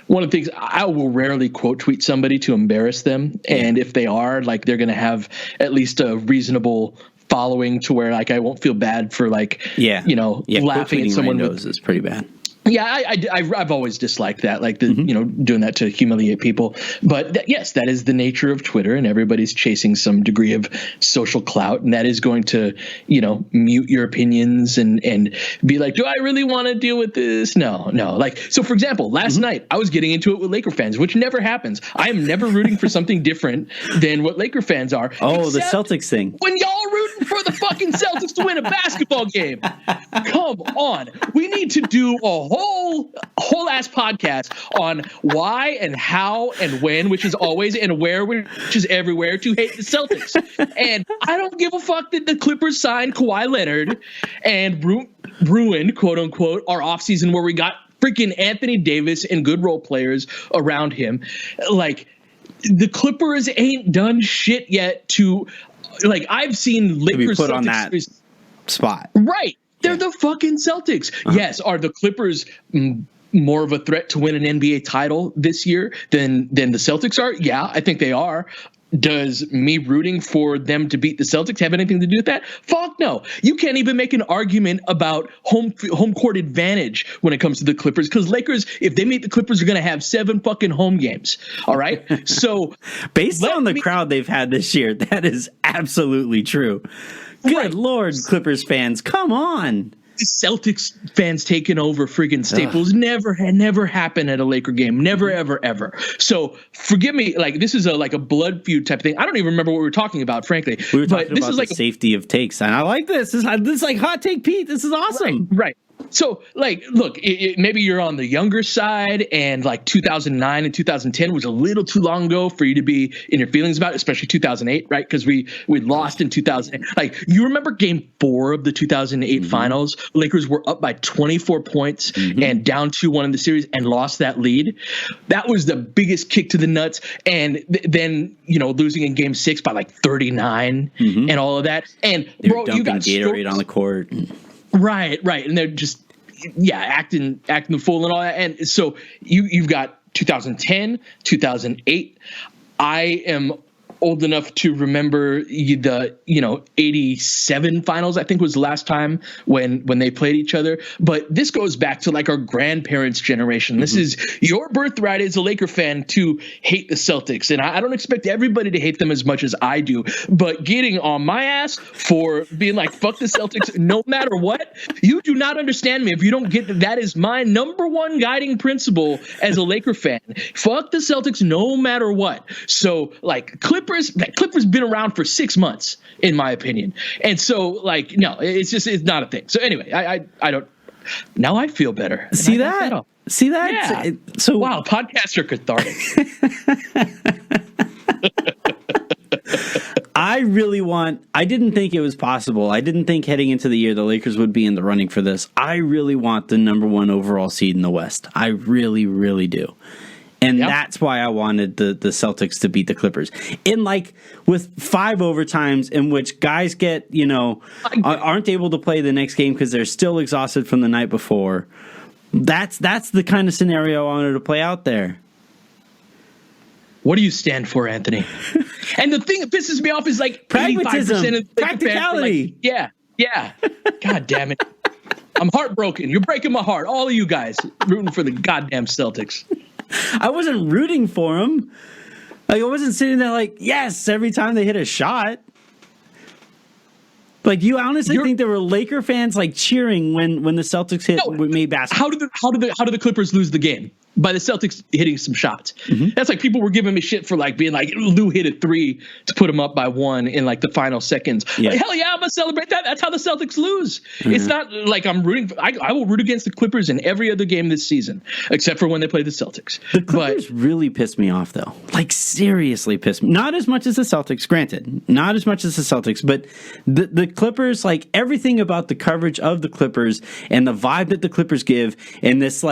Speaker 4: one of the things, I will rarely quote tweet somebody to embarrass them. And if they are, like, they're going to have at least a reasonable following to where, like, I won't feel bad for, like, laughing at someone with
Speaker 3: is pretty bad.
Speaker 4: Yeah, I've always disliked that, like doing that to humiliate people. But yes, that is the nature of Twitter, and everybody's chasing some degree of social clout, and that is going to, mute your opinions and be like, do I really want to deal with this? No. Like, so for example, last night I was getting into it with Laker fans, which never happens. I am never rooting for something different than what Laker fans are.
Speaker 3: Oh, the Celtics thing.
Speaker 4: When y'all rooting for the fucking Celtics to win a basketball game. Come on. We need to do a whole ass podcast on why and how and when, which is always, and where, which is everywhere, to hate the Celtics. And I don't give a fuck that the Clippers signed Kawhi Leonard and ruined, quote unquote, our offseason where we got freaking Anthony Davis and good role players around him. Like, the Clippers ain't done shit yet to, like, I've seen Lakers
Speaker 3: put on that spot.
Speaker 4: Right. They're the fucking Celtics. Yes, are the Clippers more of a threat to win an NBA title this year than the Celtics are? Yeah, I think they are. Does me rooting for them to beat the Celtics have anything to do with that? Fuck no. You can't even make an argument about home court advantage when it comes to the Clippers, because Lakers, if they meet the Clippers, are going to have 7 fucking home games. All right? So
Speaker 3: based on the crowd they've had this year, that is absolutely true. Good Lord, Clippers fans, come on.
Speaker 4: The Celtics fans taking over freaking Staples never happened at a Laker game. Never, ever, ever. So forgive me, like, this is a blood feud type thing. I don't even remember what we were talking about, frankly.
Speaker 3: We were talking about the safety of takes, and I like this. This is like Hot Take Pete. This is awesome.
Speaker 4: Right. So, like, look, maybe you're on the younger side, and like 2009 and 2010 was a little too long ago for you to be in your feelings about it, especially 2008, right? Because we lost in 2008. Like, you remember Game 4 of the 2008 finals? Lakers were up by 24 points and down 2-1 in the series and lost that lead. That was the biggest kick to the nuts. And then, losing in Game 6 by like 39 and all of that. And
Speaker 3: bro, you got Gatorade on the court.
Speaker 4: Right. And they're just, acting the fool and all that. And so you've got 2010, 2008. I am old enough to remember the 87 finals, I think, was the last time when they played each other. But this goes back to like our grandparents' generation. This is your birthright as a Laker fan to hate the Celtics. And I don't expect everybody to hate them as much as I do, but getting on my ass for being like, fuck the Celtics no matter what, you do not understand me if you don't get that is my number one guiding principle as a Laker fan. Fuck the Celtics no matter what. So, like, Clippers been around for 6 months, in my opinion. And so, like, no, it's not a thing. So anyway, I don't. Now I feel better.
Speaker 3: See that?
Speaker 4: Yeah.
Speaker 3: So
Speaker 4: wow, podcasts are cathartic.
Speaker 3: I didn't think it was possible. I didn't think heading into the year the Lakers would be in the running for this. I really want the number 1 overall seed in the West. I really, really do. And that's why I wanted the Celtics to beat the Clippers. With 5 overtimes in which guys get, aren't able to play the next game because they're still exhausted from the night before. That's the kind of scenario I wanted to play out there.
Speaker 4: What do you stand for, Anthony? And the thing that pisses me off is
Speaker 3: pragmatism,
Speaker 4: 85% of
Speaker 3: practicality.
Speaker 4: Yeah. God damn it. I'm heartbroken. You're breaking my heart. All of you guys rooting for the goddamn Celtics.
Speaker 3: I wasn't rooting for them. I wasn't sitting there yes, every time they hit a shot. You honestly think there were Laker fans cheering when the Celtics made basketball?
Speaker 4: How did the Clippers lose the game? By the Celtics hitting some shots. Mm-hmm. That's people were giving me shit for being Lou hit a 3 to put him up by 1 in the final seconds. Yeah. Hell yeah, I'm gonna celebrate that. That's how the Celtics lose. Mm-hmm. It's not I'm rooting. I will root against the Clippers in every other game this season, except for when they play the Celtics.
Speaker 3: The Clippers really pissed me off, though. Seriously pissed me. Not as much as the Celtics, granted. Not as much as the Celtics, but the Clippers, everything about the coverage of the Clippers and the vibe that the Clippers give, and this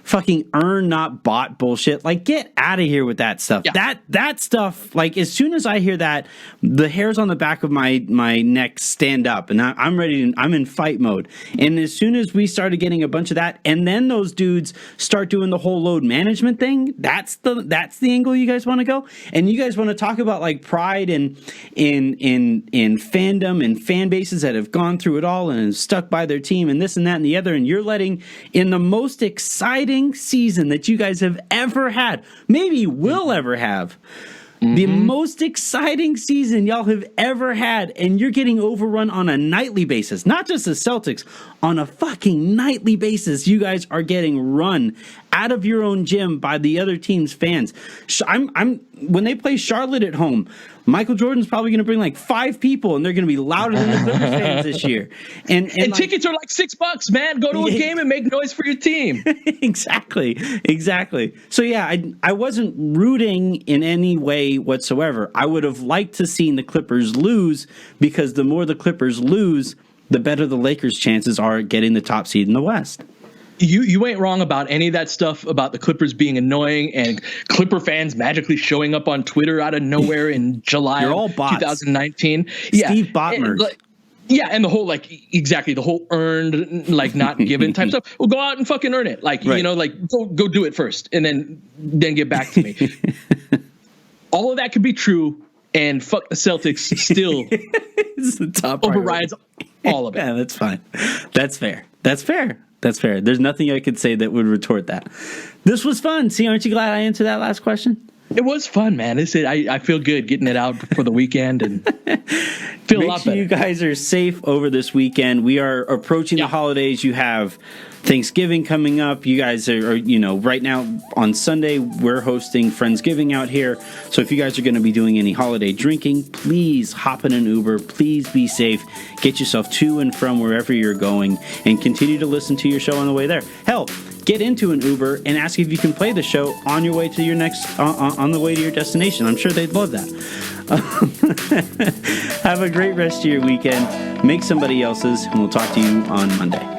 Speaker 3: fucking earn not bought bullshit. Get out of here with that stuff. Yeah. That stuff, as soon as I hear that, the hairs on the back of my neck stand up, and I'm ready. I'm in fight mode. And as soon as we started getting a bunch of that, and then those dudes start doing the whole load management thing, that's the angle you guys want to go. And you guys want to talk about pride in fandom and fan bases that have gone through it all and have stuck by their team and this and that and the other. And you're letting in the most exciting season that you guys have ever had, maybe will ever have, the most exciting season y'all have ever had, and you're getting overrun on a nightly basis. Not just the Celtics, on a fucking nightly basis. You guys are getting run out of your own gym by the other team's fans. When they play Charlotte at home, Michael Jordan's probably going to bring 5 people, and they're going to be louder than the Clippers fans this year. And
Speaker 4: tickets are $6, man. Go to a game and make noise for your team.
Speaker 3: Exactly. So yeah, I wasn't rooting in any way whatsoever. I would have liked to seen the Clippers lose, because the more the Clippers lose, the better the Lakers' chances are at getting the top seed in the West.
Speaker 4: You ain't wrong about any of that stuff about the Clippers being annoying and Clipper fans magically showing up on Twitter out of nowhere in July
Speaker 3: You're all bots.
Speaker 4: 2019.
Speaker 3: Steve Botmer.
Speaker 4: And the whole the whole earned not given type stuff. Well, go out and fucking earn it. Right. Go do it first and then get back to me. All of that could be true, and fuck the Celtics still
Speaker 3: it's the top
Speaker 4: overrides all of it.
Speaker 3: Yeah, that's fine. That's fair. There's nothing I could say that would retort that. This was fun. See, aren't you glad I answered that last question?
Speaker 4: It was fun, man. I feel good getting it out for the weekend and feel a lot better.
Speaker 3: You guys are safe over this weekend. We are approaching the holidays. You have Thanksgiving coming up. You guys are right now on Sunday, we're hosting Friendsgiving out here. So if you guys are going to be doing any holiday drinking, please hop in an Uber. Please be safe. Get yourself to and from wherever you're going, and continue to listen to your show on the way there. Hell, get into an Uber and ask if you can play the show on your way to your on the way to your destination. I'm sure they'd love that. Have a great rest of your weekend. Make somebody else's, and we'll talk to you on Monday.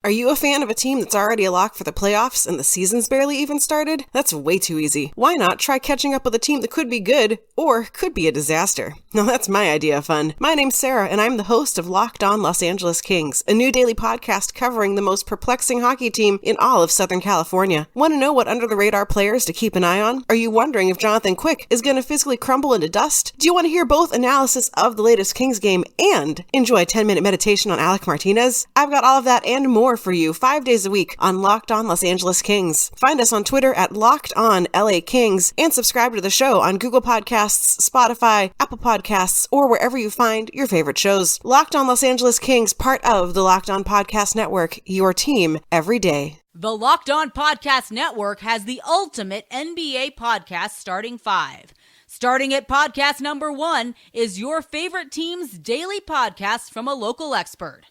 Speaker 13: Are you a fan of a team that's already a lock for the playoffs and the season's barely even started? That's way too easy. Why not try catching up with a team that could be good or could be a disaster? Now that's my idea of fun. My name's Sarah, and I'm the host of Locked On Los Angeles Kings, a new daily podcast covering the most perplexing hockey team in all of Southern California. Want to know what under-the-radar players to keep an eye on? Are you wondering if Jonathan Quick is going to physically crumble into dust? Do you want to hear both analysis of the latest Kings game and enjoy a 10-minute meditation on Alec Martinez? I've got all of that and more for you 5 days a week on Locked On Los Angeles Kings. Find us on Twitter at Locked On LA Kings, and subscribe to the show on Google Podcasts, Spotify, Apple Podcasts, or wherever you find your favorite shows. Locked On Los Angeles Kings, part of the Locked On Podcast Network, your team every day.
Speaker 2: The Locked On Podcast Network has the ultimate NBA podcast starting 5. Starting at podcast number 1 is your favorite team's daily podcast from a local expert.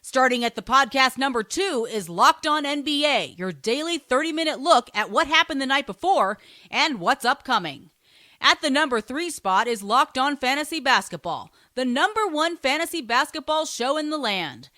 Speaker 2: Starting at the podcast number 2 is Locked On NBA, your daily 30-minute look at what happened the night before and what's upcoming. At the number 3 spot is Locked On Fantasy Basketball, the number 1 fantasy basketball show in the land.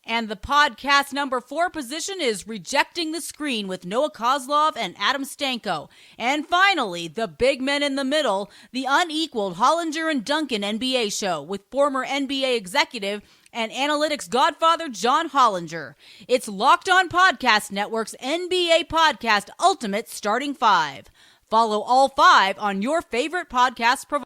Speaker 2: And the podcast number 4 position is Rejecting the Screen with Noah Kozlov and Adam Stanko. And finally, the big men in the middle, the unequaled Hollinger and Duncan NBA show with former NBA executive and analytics godfather John Hollinger. It's Locked On Podcast Network's NBA Podcast Ultimate Starting 5. Follow all 5 on your favorite podcast provider.